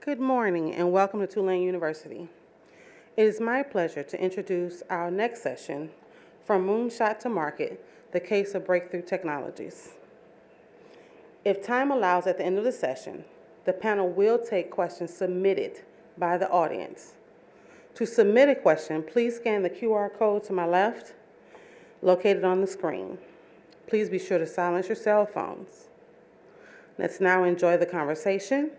Good morning and welcome to Tulane University. It is my pleasure to introduce our next session, From Moonshot to Market, the Case of Breakthrough Technologies. If time allows at the end of the session, the panel will take questions submitted by the audience. To submit a question, please scan the QR code to my left, located on the screen. Please be sure to silence your cell phones. Let's now enjoy the conversation.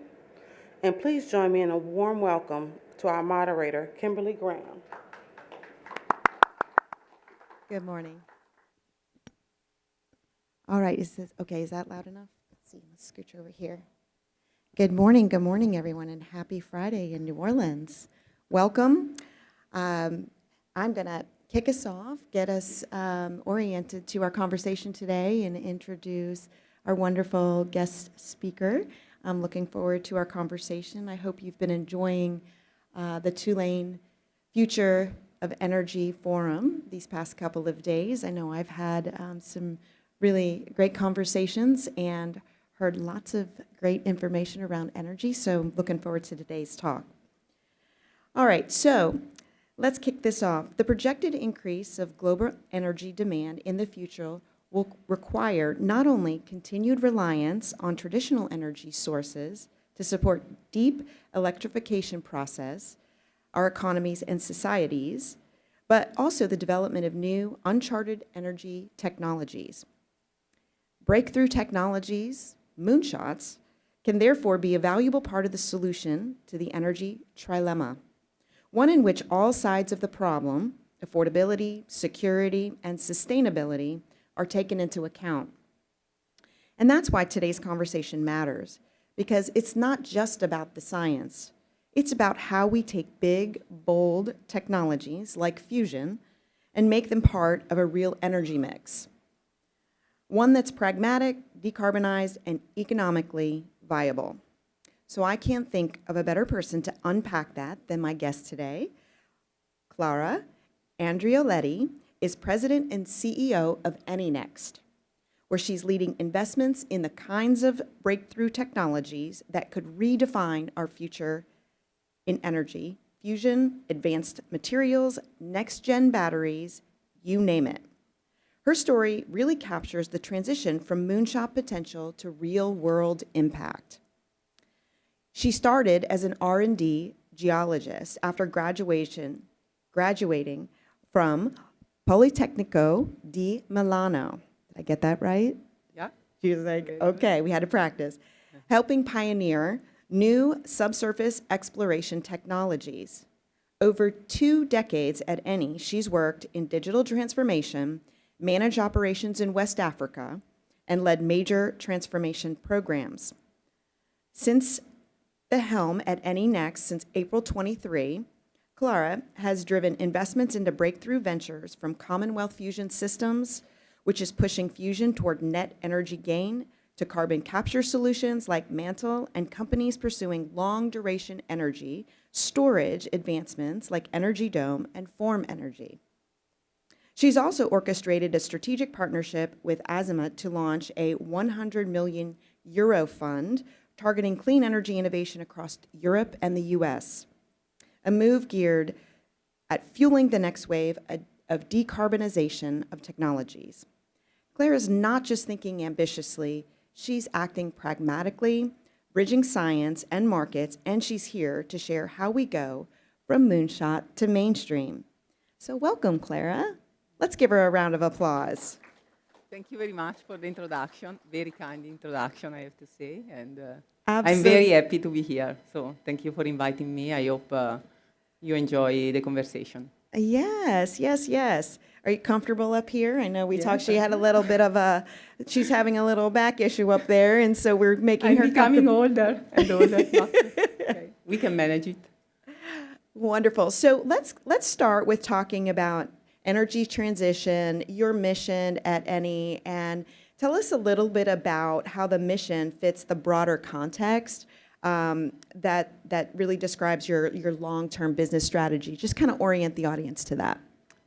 And please join me in a warm welcome to our moderator, Kimberly Gramm. Good morning. All right, is that loud enough? Let's see, let's scooch over here. Good morning, everyone, and happy Friday in New Orleans. Welcome. I'm gonna kick us off, get us oriented to our conversation today and introduce our wonderful guest speaker. I'm looking forward to our conversation. I hope you've been enjoying the Tulane Future of Energy Forum these past couple of days. I know I've had some really great conversations and heard lots of great information around energy, so I'm looking forward to today's talk. All right, so let's kick this off. The projected increase of global energy demand in the future will require not only continued reliance on traditional energy sources to support deep electrification process, our economies and societies, but also the development of new uncharted energy technologies. Breakthrough technologies, moonshots, can therefore be a valuable part of the solution to the energy trilemma, one in which all sides of the problem, affordability, security, and sustainability, are taken into account. And that's why today's conversation matters, because it's not just about the science. It's about how we take big, bold technologies like fusion and make them part of a real energy mix, one that's pragmatic, decarbonized, and economically viable. So I can't think of a better person to unpack that than my guest today. Clara Andreoletti is president and CEO of AnyNext, where she's leading investments in the kinds of breakthrough technologies that could redefine our future in energy, fusion, advanced materials, next-gen batteries, you name it. Her story really captures the transition from moonshot potential to real-world impact. She started as an R&D geologist after graduating from Politecnico di Milano. Did I get that right? Yeah. She was like, okay, we had to practice. Helping pioneer new subsurface exploration technologies. Over 2 decades at Eni, she's worked in digital transformation, managed operations in West Africa, and led major transformation programs. Since the helm at AnyNext since April 23, Clara has driven investments into breakthrough ventures from Commonwealth Fusion Systems, which is pushing fusion toward net energy gain, to carbon capture solutions like Mantle, and companies pursuing long-duration energy storage advancements like Energy Dome and Form Energy. She's also orchestrated a strategic partnership with Azimut to launch a 100 million euro fund targeting clean energy innovation across Europe and the US. A move geared at fueling the next wave of decarbonization of technologies. Claire is not just thinking ambitiously, she's acting pragmatically, bridging science and markets, and she's here to share how we go from moonshot to mainstream. So welcome, Clara. Let's give her a round of applause. Thank you very much for the introduction. Very kind introduction, I have to say. And I'm Absolutely. very happy to be here. So thank you for inviting me. I hope you enjoy the conversation. Yes. Are you comfortable up here? I know we Yes. talked, she had a little bit of she's having a little back issue up there, and so we're making her I'm becoming comfortable. older and older. Okay. We can manage it. Wonderful. So let's start with talking about energy transition, your mission at Eni, and tell us a little bit about how the mission fits the broader context that really describes your long-term business strategy. Just kind of orient the audience to that.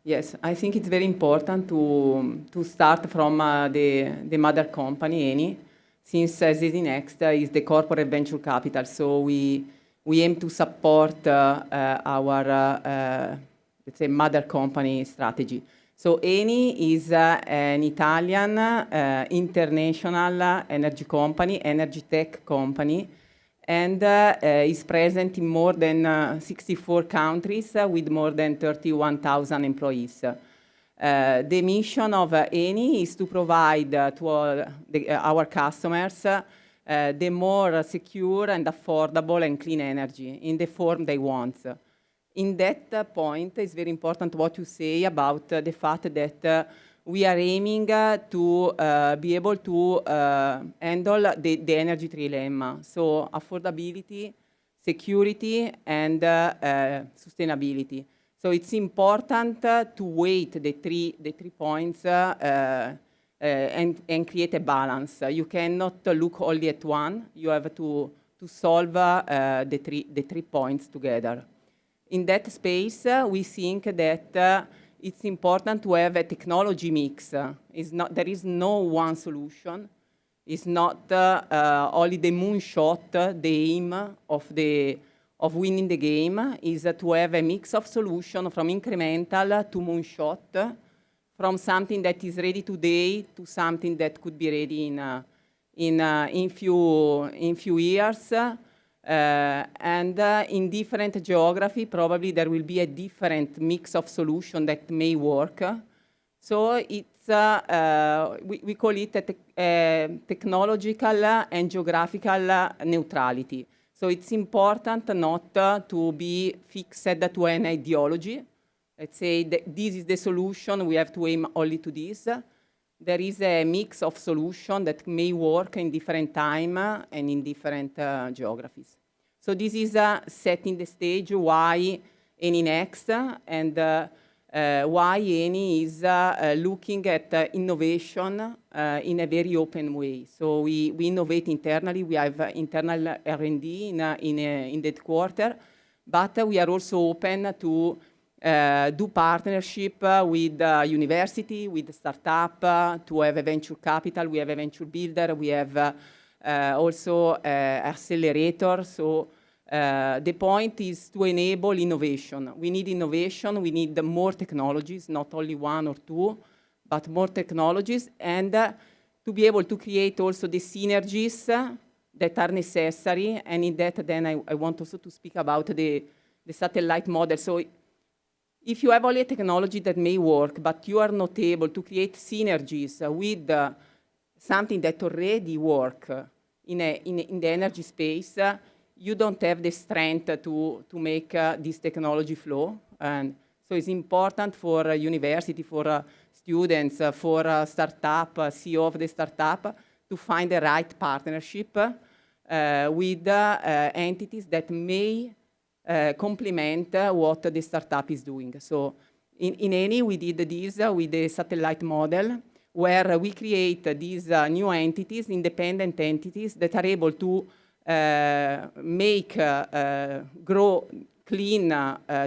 Yes, I think it's very important to start from the mother company, Eni, since ZZ Next is the corporate venture capital. So we we aim to support our, let's say, mother company strategy. So Eni is an Italian international energy company, energy tech company, and is present in more than 64 countries with more than 31,000 employees. The mission of Eni is to provide to our customers the more secure and affordable and clean energy in the form they want. In that point, it's very important what you say about the fact that we are aiming to be able to handle the energy trilemma. So affordability, security, and sustainability. So it's important to weight the three points and create a balance. You cannot look only at one. You have to solve the three points together. In that space, we think that it's important to have a technology mix. There is no one solution. It's not only the moonshot, the aim of winning the game, is to have a mix of solution from incremental to moonshot, from something that is ready today to something that could be ready in few years. And in different geography, probably there will be a different mix of solution that may work. So it's we call it a technological and geographical neutrality. So it's important not to be fixed to an ideology. Let's say that this is the solution, we have to aim only to this. There is a mix of solutions that may work in different time and in different geographies. So this is setting the stage why Eni Next and why Eni is looking at innovation in a very open way. So we innovate internally. We have internal R&D in the headquarters, but we are also open to do partnership with university, with startup, to have a venture capital. We have a venture builder. We have also accelerator. So the point is to enable innovation. We need innovation. We need more technologies, not only one or two, but more technologies, and to be able to create also the synergies that are necessary. And in that, then I want also to speak about the satellite model. So if you have only a technology that may work, but you are not able to create synergies with something that already works in the energy space, you don't have the strength to make this technology flow. And so it's important for university, for students, for startup, CEO of the startup, to find the right partnership with entities that may complement what the startup is doing. So in Eni, we did this with the satellite model, where we create these new entities, independent entities, that are able to make grow clean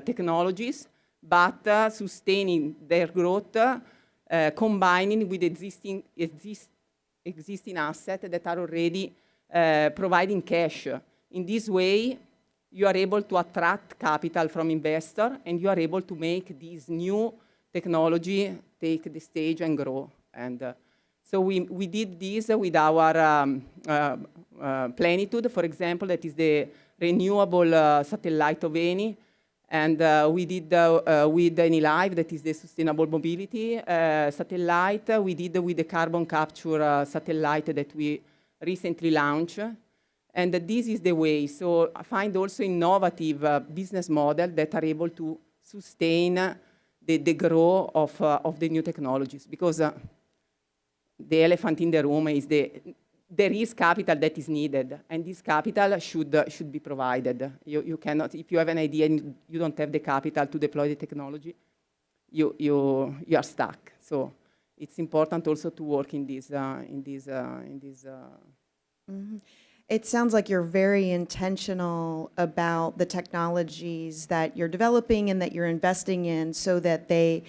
technologies, but sustaining their growth, combining with existing assets that are already providing cash. In this way, you are able to attract capital from investors, and you are able to make this new technology take the stage and grow. And so we did this with our Plenitude, for example, that is the renewable satellite of Eni. And we did with Eni Live, that is the sustainable mobility satellite. We did with the carbon capture satellite that we recently launched. And this is the way. So I find also innovative business models that are able to sustain the growth of the new technologies. Because the elephant in the room is there is capital that is needed, and this capital should be provided. You cannot, if you have an idea and you don't have the capital to deploy the technology, you are stuck. So it's important also to work in this. Mm-hmm. It sounds like you're very intentional about the technologies that you're developing and that you're investing in, so that they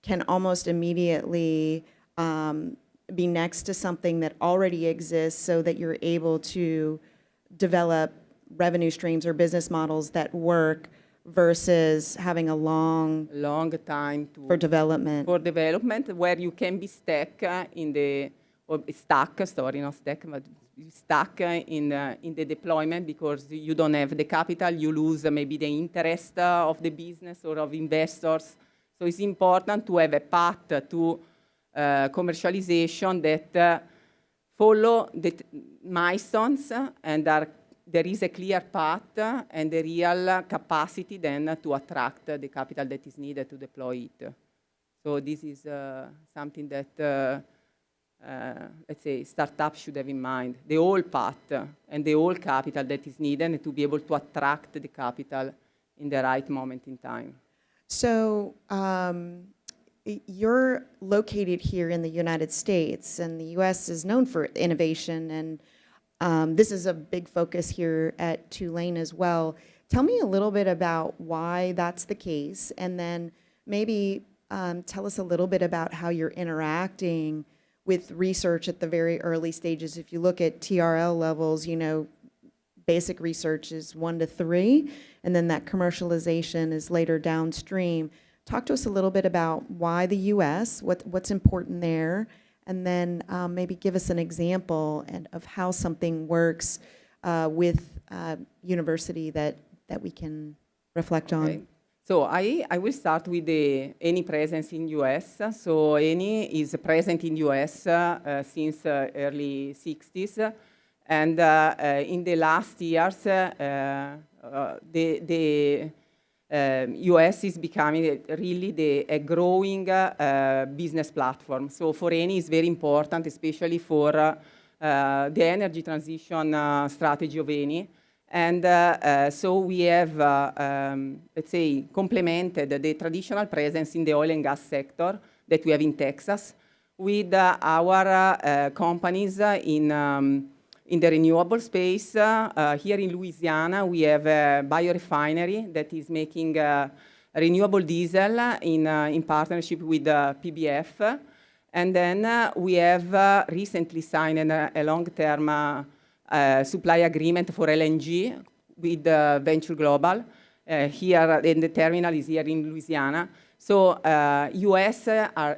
can almost immediately be next to something that already exists, so that you're able to develop revenue streams or business models that work versus having a long long time for development. for development where you can be stuck in the or stuck, sorry, not stuck, but stuck in the deployment because you don't have the capital, you lose maybe the interest of the business or of investors. So it's important to have a path to commercialization that follow the milestones and there is a clear path and the real capacity then to attract the capital that is needed to deploy it. So this is something that, let's say, startups should have in mind. The whole path and the whole capital that is needed to be able to attract the capital in the right moment in time. So you're located here in the United States, and the U.S. is known for innovation, and this is a big focus here at Tulane as well. Tell me a little bit about why that's the case, and then maybe tell us a little bit about how you're interacting with research at the very early stages. If you look at TRL levels, you know, basic research is 1 to 3, and then that commercialization is later downstream. Talk to us a little bit about why the U.S., what's important there, and then maybe give us an example of how something works with university that we can reflect on. Okay. So I will start with the Eni presence in US. So Eni is present in US since early 60s. And in the last years, the US is becoming really a growing business platform. So for Eni, it's very important, especially for the energy transition strategy of Eni. And so we have, let's say, complemented the traditional presence in the oil and gas sector that we have in Texas with our companies in the renewable space. Here in Louisiana, we have a biorefinery that is making renewable diesel in partnership with PBF. And then we have recently signed a long-term supply agreement for LNG with Venture Global. Here, and the terminal is here in Louisiana. So US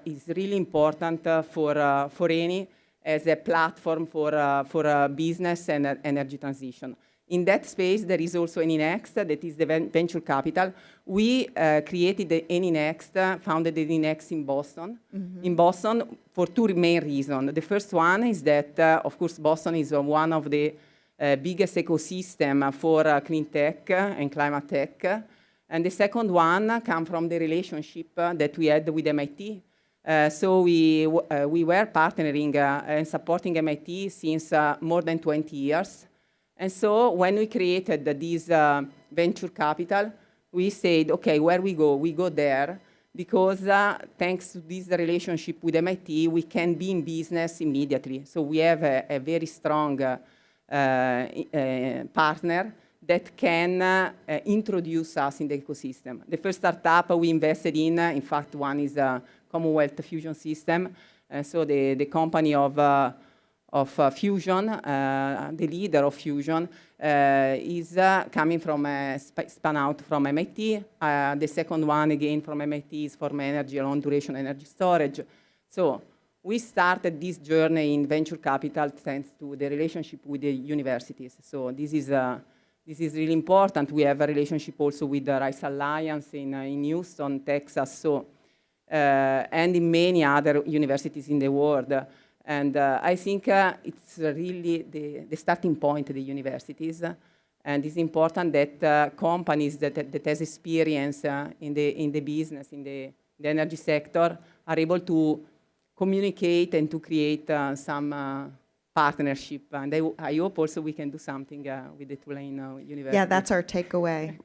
is really important for Eni as a platform for business and energy transition. In that space, there is also Eni Next, that is the venture capital. We created the Eni Next, founded Eni Next in Boston. Mm-hmm. In Boston for two main reasons. The first one is that, of course, Boston is one of the biggest ecosystem for clean tech and climate tech. And the second one comes from the relationship that we had with MIT. So we were partnering and supporting MIT since more than 20 years. And so when we created this venture capital, we said, okay, where we go? We go there because thanks to this relationship with MIT, we can be in business immediately. So we have a very strong partner that can introduce us in the ecosystem. The first startup we invested in fact, one is Commonwealth Fusion System. So the company of Fusion, the leader of Fusion, is coming from spun out from MIT. The second one, again, from MIT is for energy, long-duration energy storage. So we started this journey in venture capital thanks to the relationship with the universities. So this is really important. We have a relationship also with the Rice Alliance in Houston, Texas, so, and in many other universities in the world. And I think it's really the starting point of the universities. And it's important that companies that has experience in the business, in the energy sector, are able to communicate and to create some partnership. And I hope also we can do something with the Tulane University. Yeah, that's our takeaway,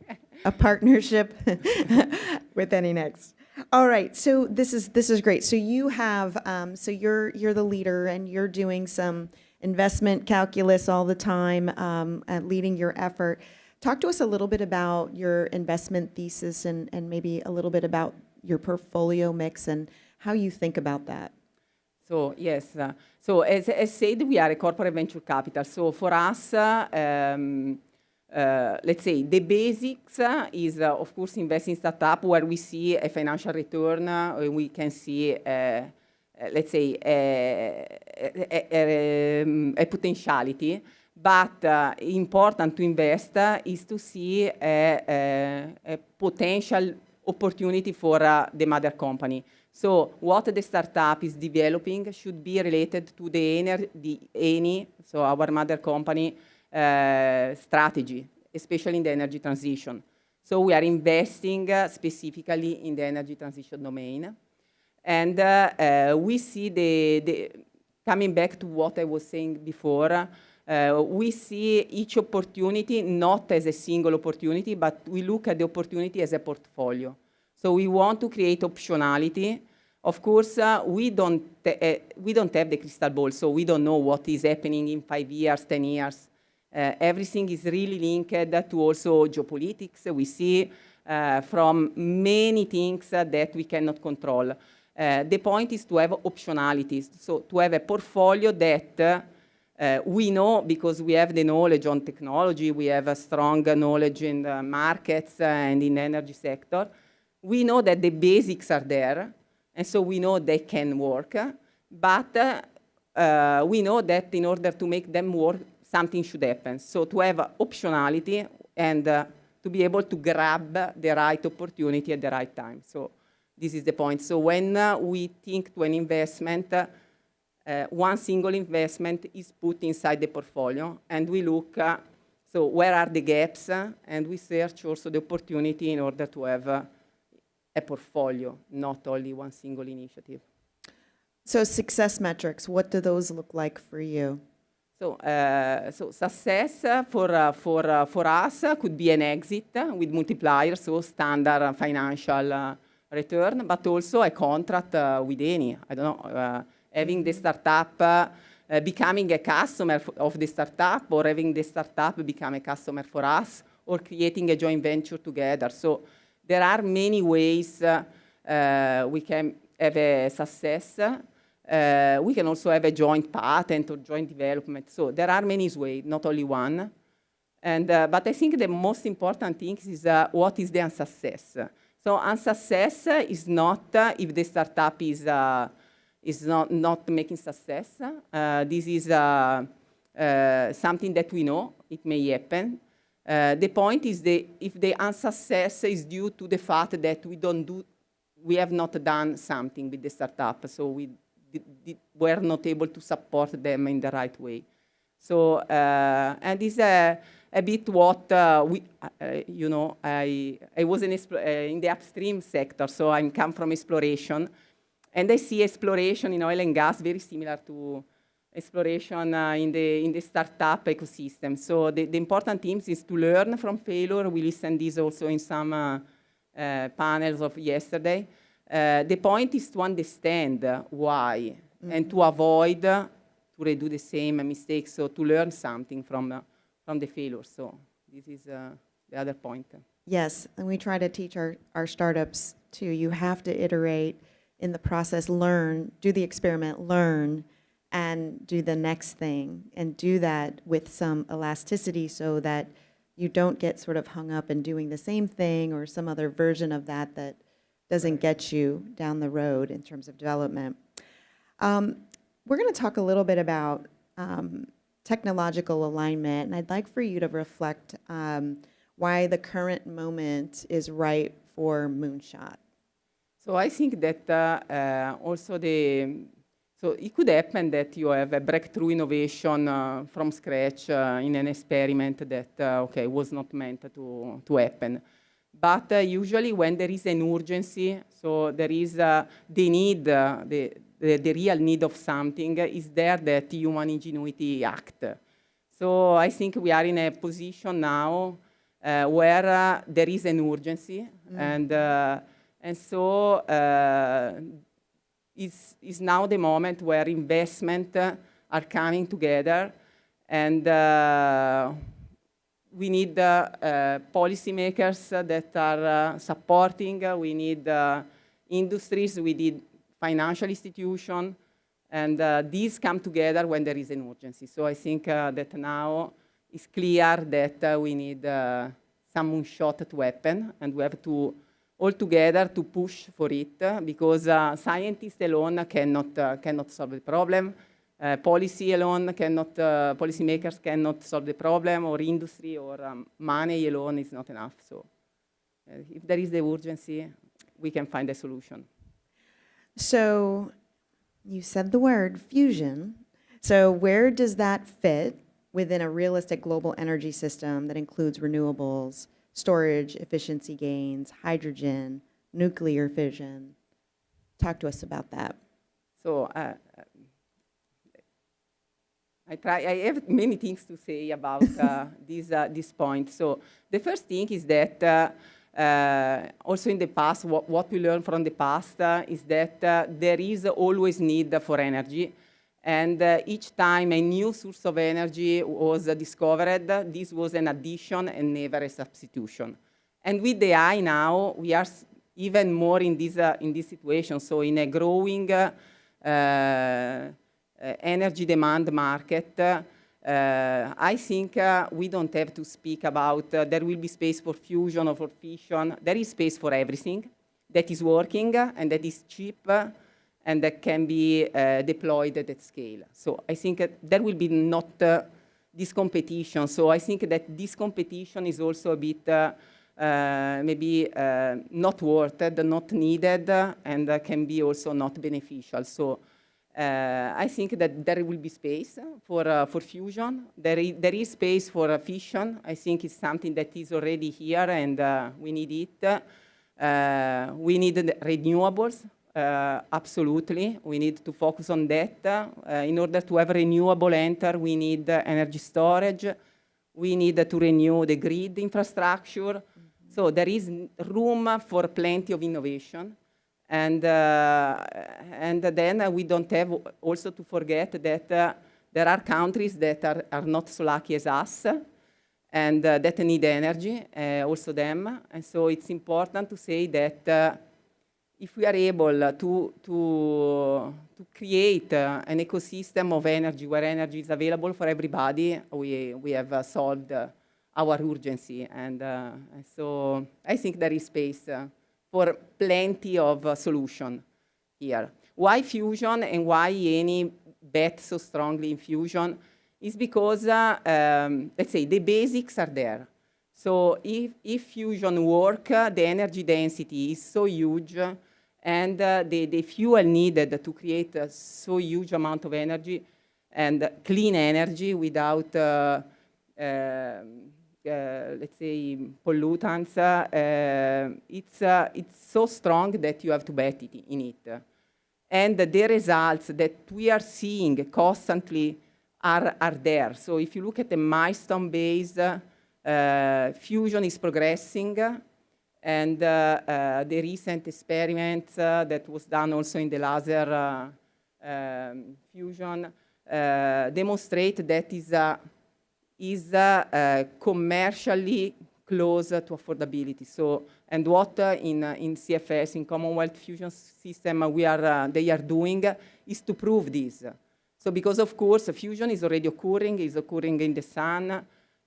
a partnership with Eni Next. All right, so this is great. So you have, so you're the leader and you're doing some investment calculus all the time, leading your effort. Talk to us a little bit about your investment thesis and maybe a little bit about your portfolio mix and how you think about that. So yes, so as said, we are a corporate venture capital. So for us, let's say, the basics is, of course, invest in startup where we see a financial return, we can see, let's say, a potentiality. But important to invest is to see a potential opportunity for the mother company. So what the startup is developing should be related to the so our mother company strategy, especially in the energy transition. So we are investing specifically in the energy transition domain. And we see coming back to what I was saying before, we see each opportunity not as a single opportunity, but we look at the opportunity as a portfolio. So we want to create optionality. Of course, we don't have the crystal ball, so we don't know what is happening in 5 years, 10 years. Everything is really linked to also geopolitics. We see from many things that we cannot control. The point is to have optionalities, so to have a portfolio that we know, because we have the knowledge on technology, we have a strong knowledge in the markets and in the energy sector. We know that the basics are there, and so we know they can work, but we know that in order to make them work, something should happen. So to have optionality and to be able to grab the right opportunity at the right time. So this is the point. So when we think to an investment, one single investment is put inside the portfolio, and we look, so where are the gaps, and we search also the opportunity in order to have a portfolio, not only one single initiative. So success metrics, what do those look like for you? So success for us could be an exit with multipliers, so standard financial return, but also a contract with any, I don't know, having the startup becoming a customer of the startup, or having the startup become a customer for us, or creating a joint venture together. So there are many ways we can have a success. We can also have a joint patent or joint development. So there are many ways, not only one. And, but I think the most important thing is what is the unsuccess. So unsuccess is not if the startup is not making success. This is something that we know, it may happen. The point is if the unsuccess is due to the fact that we have not done something with the startup, so we were not able to support them in the right way. So, and this is a bit what you know, I was in the upstream sector, so I come from exploration. And I see exploration in oil and gas very similar to exploration in the startup ecosystem. So the important thing is to learn from failure. We listened this also in some panels of yesterday. The point is to understand why and to avoid to redo the same mistakes. So to learn something from the failure. So this is the other point. Yes, and we try to teach our startups too. You have to iterate in the process, learn, do the experiment, learn, and do the next thing, and do that with some elasticity so that you don't get sort of hung up in doing the same thing or some other version of that doesn't get you down the road in terms of development. We're going to talk a little bit about technological alignment, and I'd like for you to reflect why the current moment is right for Moonshot. So I think that also so it could happen that you have a breakthrough innovation from scratch in an experiment that was not meant to happen. But usually when there is an urgency, so there is the need, the real need of something, is there that human ingenuity act. So I think we are in a position now where there is an urgency, and so is now the moment where investment are coming together, and we need policymakers that are supporting, we need industries, we need financial institutions, and these come together when there is an urgency. So I think that now it's clear that we need some moonshot to happen, and we have to all together to push for it, because scientists alone cannot solve the problem. Policy alone cannot, policymakers cannot solve the problem, or industry, or money alone is not enough. So if there is the urgency, we can find a solution. So you said the word fusion. So where does that fit within a realistic global energy system that includes renewables, storage, efficiency gains, hydrogen, nuclear fission? Talk to us about that. So I have many things to say about this point. So the first thing is that also in the past, what we learned from the past is that there is always need for energy. And each time a new source of energy was discovered, this was an addition and never a substitution. And with the AI now, we are even more in this situation. So in a growing energy demand market, I think we don't have to speak about there will be space for fusion or for fission. There is space for everything that is working and that is cheap and that can be deployed at scale. So I think there will be not this competition. So I think that this competition is also a bit maybe not worth it, not needed, and can be also not beneficial. So I think that there will be space for fusion. There is space for fission. I think it's something that is already here, and we need it. We need renewables. Absolutely, we need to focus on that. In order to have renewable enter, we need energy storage. We need to renew the grid infrastructure. So there is room for plenty of innovation. And then we don't have also to forget that there are countries that are not so lucky as us, and that need energy, also them. And so it's important to say that if we are able to create an ecosystem of energy where energy is available for everybody, we have solved our urgency. And so I think there is space for plenty of solution here. Why fusion and why Eni bet so strongly in fusion is because, let's say, the basics are there. So if fusion work, the energy density is so huge, and the fuel needed to create a so huge amount of energy and clean energy without, let's say, pollutants, it's so strong that you have to bet in it. And the results that we are seeing constantly are there. So if you look at the milestone-based, fusion is progressing, and the recent experiments that was done also in the laser fusion demonstrate that is commercially close to affordability. So, and what in CFS, in Commonwealth Fusion System, they are doing is to prove this. So because of course fusion is already occurring, is occurring in the sun.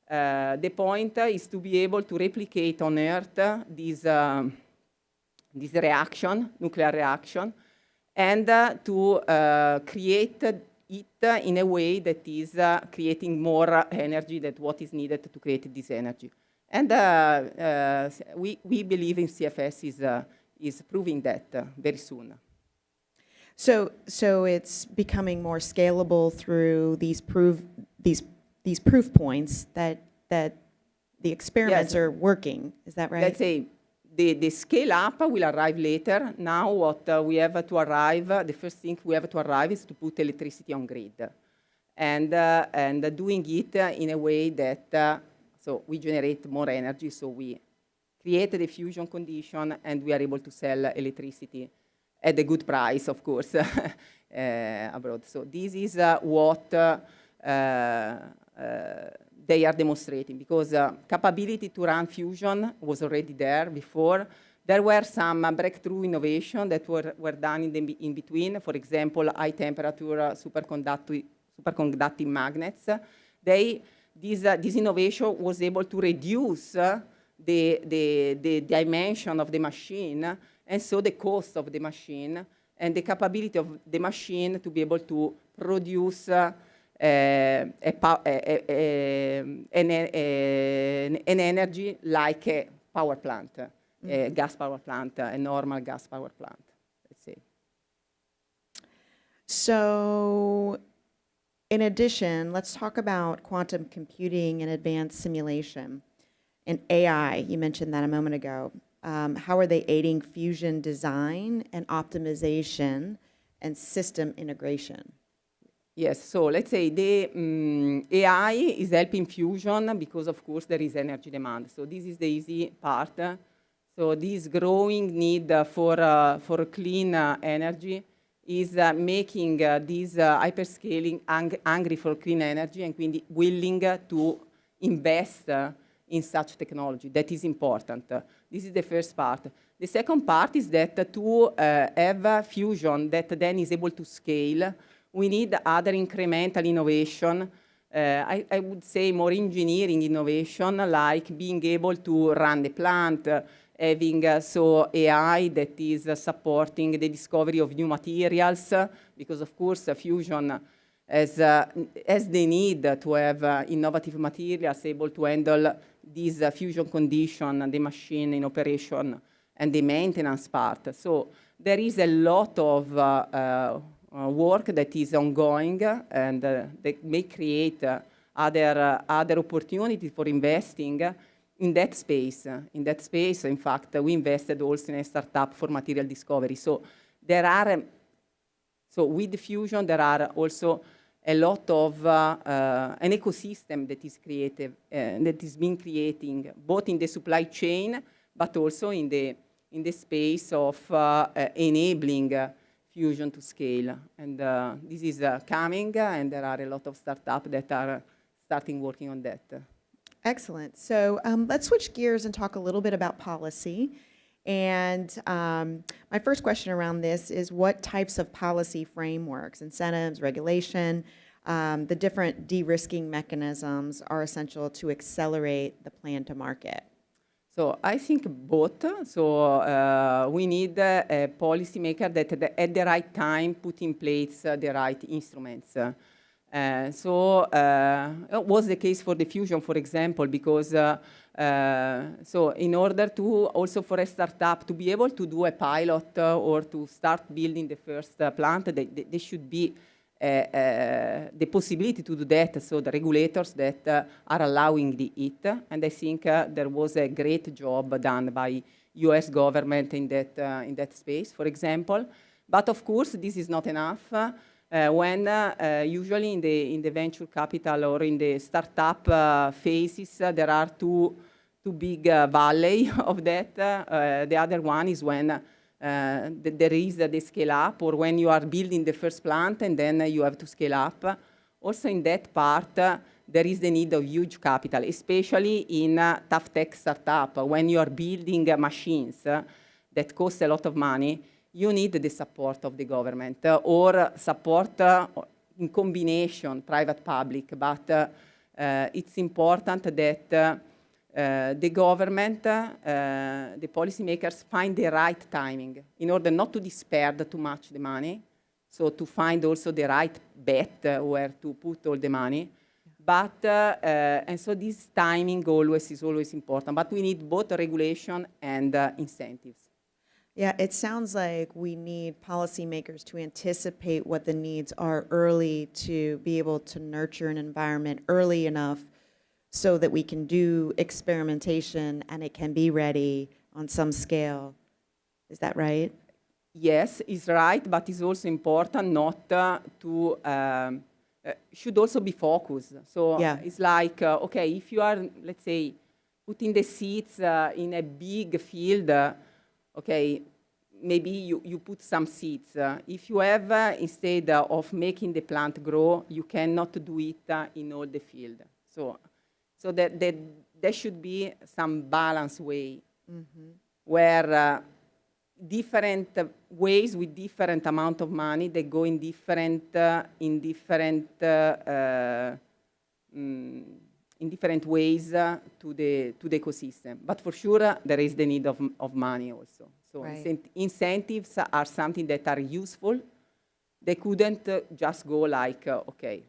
The point is to be able to replicate on Earth this reaction, nuclear reaction, and to create it in a way that is creating more energy than what is needed to create this energy. And we believe in CFS is proving that very soon. So it's becoming more scalable through these proof points that the experiments are working. Is that right? Let's say the scale up will arrive later. Now what we have to arrive, the first thing we have to arrive is to put electricity on grid. And doing it in a way that, so we generate more energy, so we create the fusion condition and we are able to sell electricity at a good price, of course, abroad. So this is what they are demonstrating, because capability to run fusion was already there before. There were some breakthrough innovation that were done in between. For example, high temperature superconducting magnets. They this innovation was able to reduce the dimension of the machine, and so the cost of the machine, and the capability of the machine to be able to produce an energy like a power plant, a gas power plant, a normal gas power plant, let's say. So, in addition, let's talk about quantum computing and advanced simulation and AI. You mentioned that a moment ago. How are they aiding fusion design and optimization and system integration? Yes, so let's say the AI is helping fusion because, of course, there is energy demand. So this is the easy part. So this growing need for clean energy is making this hyperscaling hungry for clean energy and quindi willing to invest in such technology. That is important. This is the first part. The second part is that to have fusion that then is able to scale, we need other incremental innovation. I would say more engineering innovation, like being able to run the plant, having so AI that is supporting the discovery of new materials, because of course fusion has the need to have innovative materials able to handle this fusion condition, the machine in operation, and the maintenance part. So there is a lot of work that is ongoing, and that may create other opportunities for investing in that space. In that space, in fact, we invested also in a startup for material discovery. So there are, so with the fusion, there are also a lot of an ecosystem that is creative, that is being creating both in the supply chain, but also in the space of enabling fusion to scale. And this is coming, and there are a lot of startups that are starting working on that. Excellent. So let's switch gears and talk a little bit about policy. And my first question around this is, what types of policy frameworks, incentives, regulation, the different de-risking mechanisms are essential to accelerate the plan to market? So I think both. So we need a policymaker that at the right time put in place the right instruments. So it was the case for the fusion, for example, because so in order to also for a startup to be able to do a pilot or to start building the first plant, there should be the possibility to do that. So the regulators that are allowing it, and I think there was a great job done by U.S. government in that space, for example. But of course, this is not enough. When usually in the venture capital or in the startup phases, there are two big valley of that. The other one is when there is the scale up, or when you are building the first plant and then you have to scale up. Also in that part, there is the need of huge capital, especially in tough tech startup. When you are building machines that cost a lot of money, you need the support of the government or support in combination, private-public. But it's important that the government, the policymakers find the right timing in order not to disperse too much the money, so to find also the right bet where to put all the money. But, and so this timing is always important, but we need both regulation and incentives. Yeah, it sounds like we need policymakers to anticipate what the needs are early, to be able to nurture an environment early enough so that we can do experimentation and it can be ready on some scale. Is that right? Yes, it's right, but it's also important not to, should also be focused. So Yeah. it's like, okay, if you are, let's say, putting the seeds in a big field, okay, maybe you put some seeds. If you have, instead of making the plant grow, you cannot do it in all the field. So that there should be some balanced way where different ways with different amount of money, they go in different in different ways to the ecosystem. But for sure, there is the need of money also. So Right. incentives are something that are useful. They couldn't just go like, okay,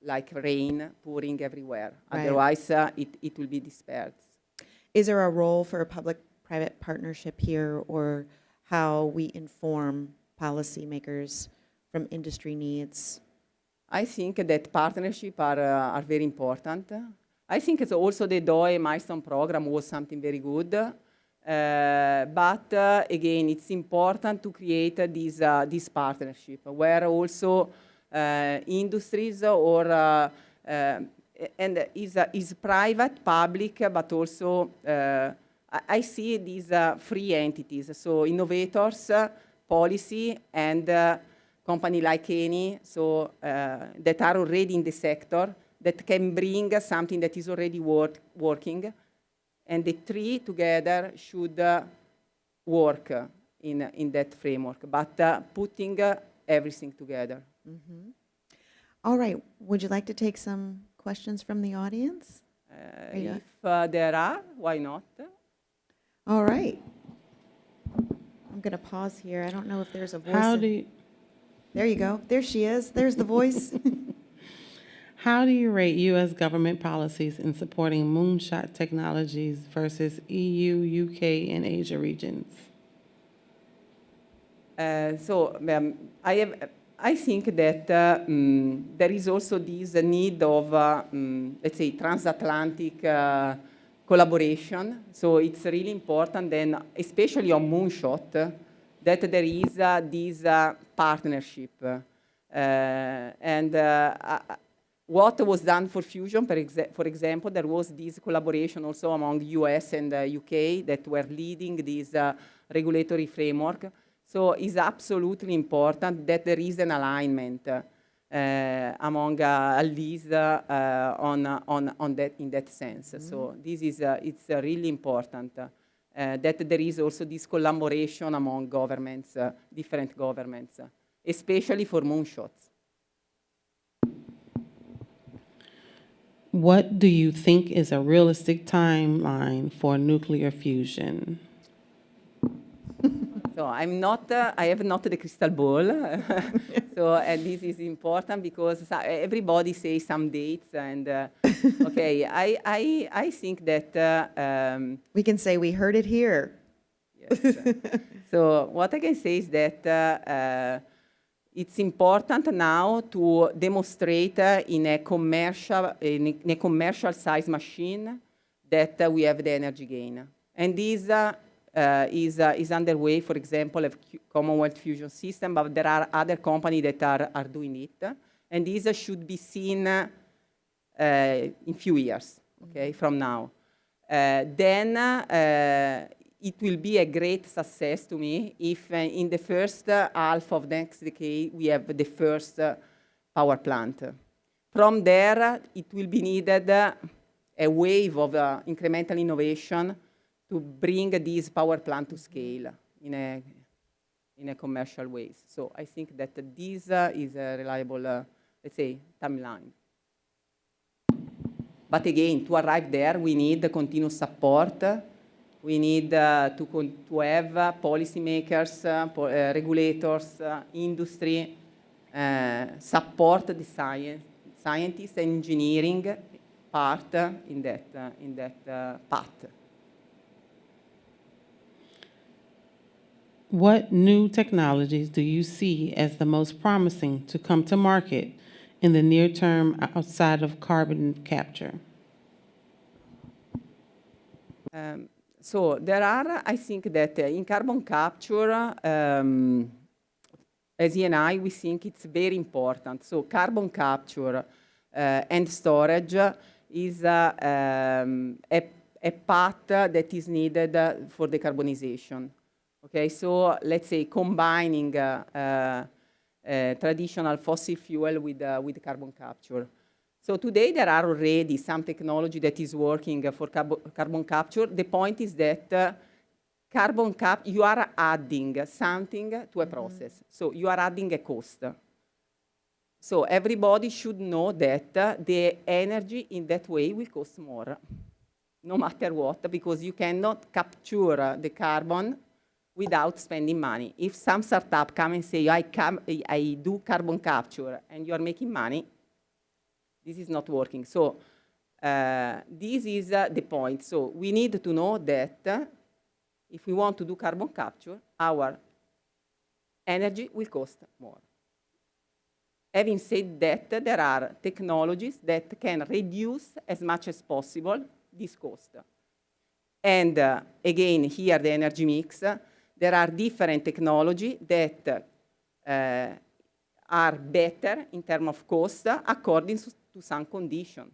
like rain pouring everywhere. Right. Otherwise, it will be dispersed. Is there a role for a public-private partnership here, or how we inform policymakers from industry needs? I think that partnerships are very important. I think it's also the DOE milestone program was something very good. But again, it's important to create this partnership where also industries or and is private, public, but also I see these free entities. So innovators, policy, and company like Eni, so that are already in the sector, that can bring something that is already working, and the three together should work in that framework, but putting everything together. Mm-hmm. All right. Would you like to take some questions from the audience? If there are, why not? All right. I'm going to pause here. I don't know if there's a voice. There you go. There she is. There's the voice. How do you rate U.S. government policies in supporting moonshot technologies versus EU, UK, and Asia regions? I think that there is also this need of, let's say, transatlantic collaboration. So it's really important then, especially on Moonshot, that there is this partnership. What was done for fusion, for example, there was this collaboration also among US and UK that were leading this regulatory framework. So it's absolutely important that there is an alignment among these on that, in that sense. Mm-hmm. So this is it's really important that there is also this collaboration among governments, different governments, especially for moonshots. What do you think is a realistic timeline for nuclear fusion? So I'm not, I have not the crystal ball. So and this is important because everybody says some dates and, okay, I think that... we can say we heard it here. Yes. So what I can say is that it's important now to demonstrate in a commercial size machine that we have the energy gain. And this is underway, for example, a Commonwealth fusion system, but there are other companies that are doing it. And this should be seen in few years, okay, from now. Then it will be a great success to me if in the first half of next decade we have the first power plant. From there, it will be needed a wave of incremental innovation to bring this power plant to scale in a commercial way. So I think that this is a reliable, let's say, timeline. But again, to arrive there, we need continuous support. We need to have policymakers, regulators, industry, support the scientists and engineering part in that path. What new technologies do you see as the most promising to come to market in the near term outside of carbon capture? So there are, I think that in carbon capture, as E&I, we think it's very important. So carbon capture and storage is a path that is needed for decarbonization. Okay, so let's say combining traditional fossil fuel with carbon capture. So today there are already some technology that is working for carbon capture. The point is that you are adding something to a process. So you are adding a cost. So everybody should know that the energy in that way will cost more, no matter what, because you cannot capture the carbon without spending money. If some startup come and say, I do carbon capture, and you are making money, this is not working. So this is the point. So we need to know that if we want to do carbon capture, our energy will cost more. Having said that, there are technologies that can reduce as much as possible this cost. And again, here the energy mix, there are different technologies that are better in terms of cost according to some condition.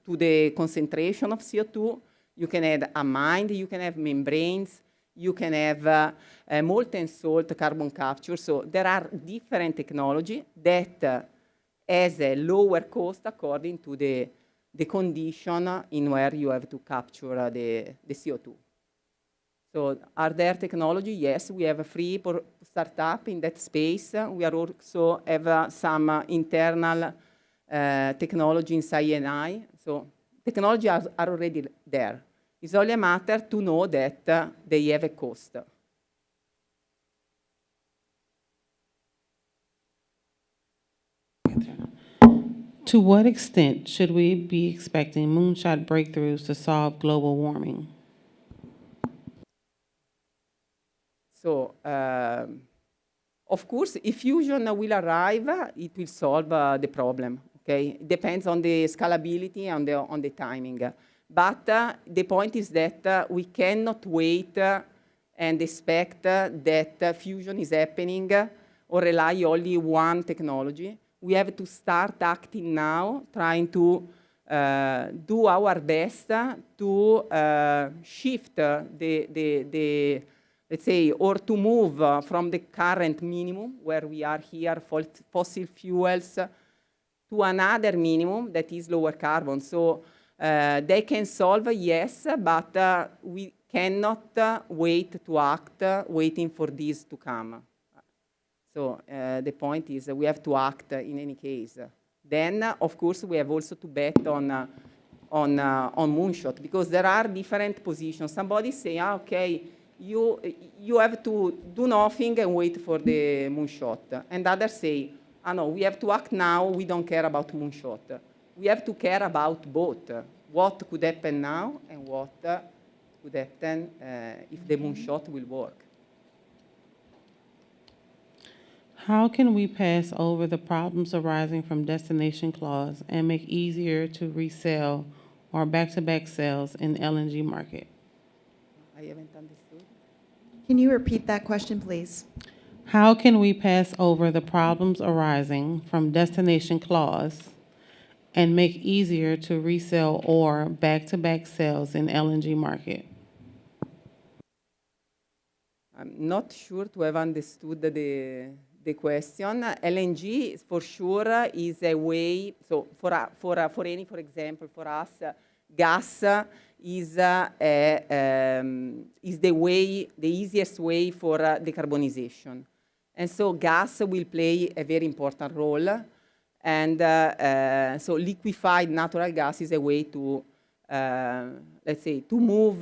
To the concentration of CO2, you can add amine, you can have membranes, you can have molten salt carbon capture. So there are different technologies that has a lower cost according to the condition in where you have to capture the CO2. So are there technology? Yes, we have a free startup in that space. We are also have some internal technology in CNI. So technology are already there. It's only a matter to know that they have a cost. To what extent should we be expecting moonshot breakthroughs to solve global warming? So, of course, if fusion will arrive, it will solve the problem. Okay, it depends on the scalability and on the timing. But the point is that we cannot wait and expect that fusion is happening or rely only one technology. We have to start acting now, trying to do our best to shift the let's say, or to move from the current minimum, where we are here, fossil fuels, to another minimum that is lower carbon. So they can solve, yes, but we cannot wait to act, waiting for this to come. So the point is we have to act in any case. Then, of course, we have also to bet on Moonshot, because there are different positions. Somebody say, okay, you have to do nothing and wait for the Moonshot. And others say, no, we have to act now, we don't care about Moonshot. We have to care about both. What could happen now and what could happen if the Moonshot will work. How can we pass over the problems arising from destination clause and make easier to resell or back-to-back sales in the LNG market? I haven't understood. Can you repeat that question, please? How can we pass over the problems arising from destination clause and make easier to resell or back-to-back sales in LNG market? I'm not sure to have understood the question. LNG, for sure, is a way, so for example, for us, gas is the way, the easiest way for decarbonization. And so gas will play a very important role. And so liquefied natural gas is a way to, let's say, to move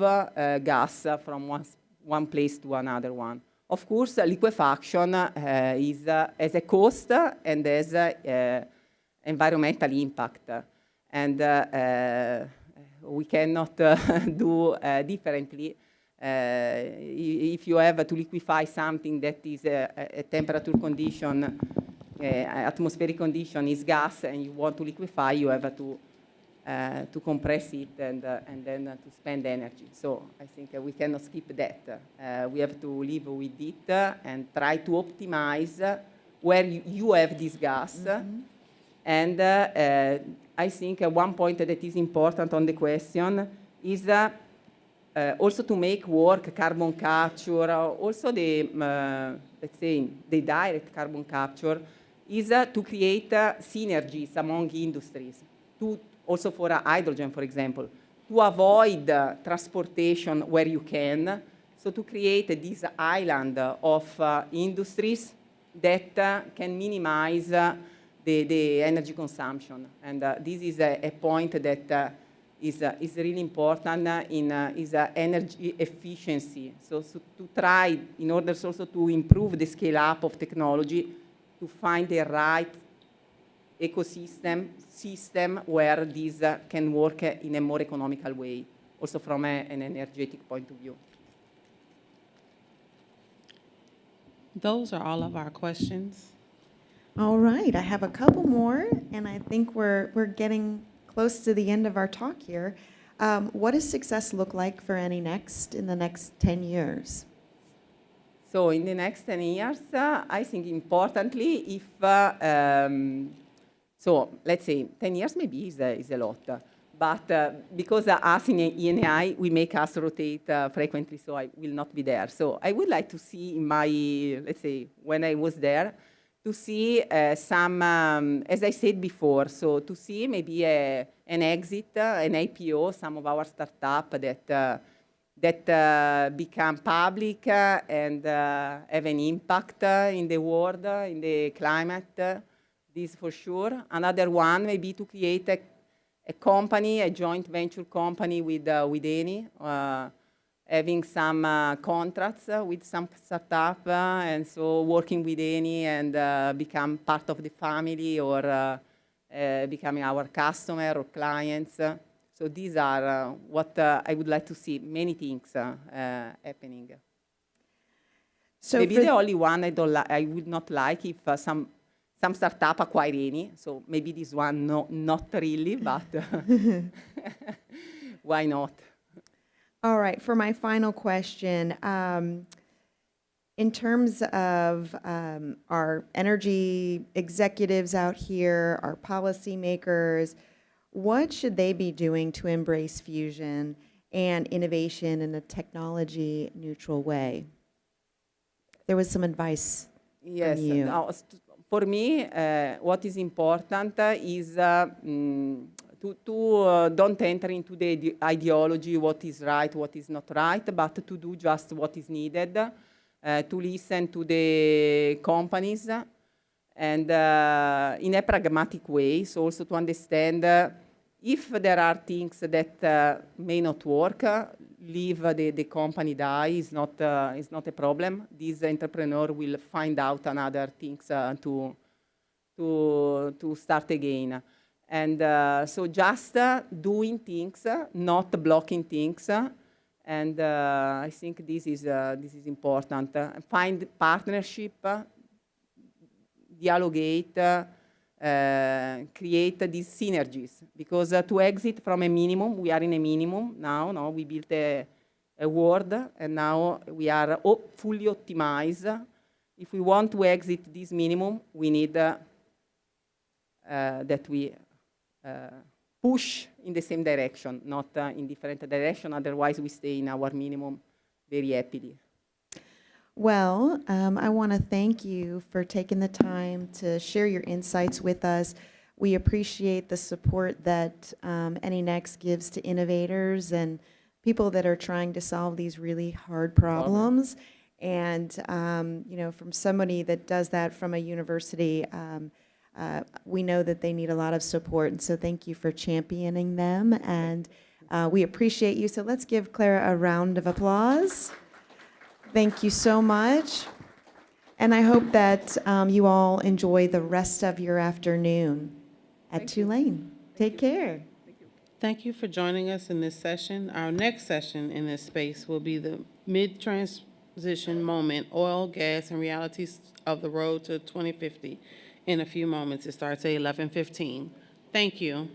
gas from one place to another one. Of course, liquefaction has a cost and has environmental impact. And we cannot do differently. If you have to liquefy something that is a temperature condition, atmospheric condition is gas, and you want to liquefy, you have to compress it and then to spend energy. So I think we cannot skip that. We have to live with it and try to optimize where you have this gas. Mm-hmm. And I think one point that is important on the question is also to make work carbon capture, also the, let's say, the direct carbon capture, is to create synergies among industries, also for hydrogen, for example, to avoid transportation where you can, so to create this island of industries that can minimize the energy consumption. And this is a point that is really important is energy efficiency. So to try, in order also to improve the scale up of technology, to find the right system where this can work in a more economical way, also from an energetic point of view. Those are all of our questions. All right, I have a couple more, and I think we're getting close to the end of our talk here. What does success look like for AnyNext in the next 10 years? So in the next 10 years, I think importantly, if, so let's say 10 years maybe is a lot, but because us in ENI, we make us rotate frequently, so I will not be there. So I would like to see in my, let's say, when I was there, to see some, as I said before, so to see maybe an exit, an IPO, some of our startup that become public and have an impact in the world, in the climate, this for sure. Another one maybe to create a company, a joint venture company with Eni, having some contracts with some startup, and so working with Eni and become part of the family or becoming our customer or clients. So these are what I would like to see, many things happening. So maybe the only one I would not like if some startup acquire Eni, so maybe this one, not really, but why not? All right, for my final question, in terms of our energy executives out here, our policymakers, what should they be doing to embrace fusion and innovation in a technology-neutral way? There was some advice yes, from you. Now, for me, what is important is to don't enter into the ideology, what is right, what is not right, but to do just what is needed, to listen to the companies, and in a pragmatic way, so also to understand if there are things that may not work, leave the company die is not a problem. This entrepreneur will find out another things to start again. And so just doing things, not blocking things, and I think this is important. Find partnership, dialogate, create these synergies. Because to exit from a minimum, we are in a minimum now. No, we built a world, and now we are fully optimized. If we want to exit this minimum, we need that we push in the same direction, not in different direction. Otherwise, we stay in our minimum very happily. Well, I want to thank you for taking the time to share your insights with us. We appreciate the support that AnyNext gives to innovators and people that are trying to solve these really hard problems. And, you know, from somebody that does that from a university, we know that they need a lot of support, and so thank you for championing them, and we appreciate you. So let's give Clara a round of applause. Thank you so much, and I hope that you all enjoy the rest of your afternoon at Tulane. Take care. Thank you for joining us in this session. Our next session in this space will be the mid-transition moment, oil, gas, and realities of the road to 2050. In a few moments. It starts at 11:15. Thank you.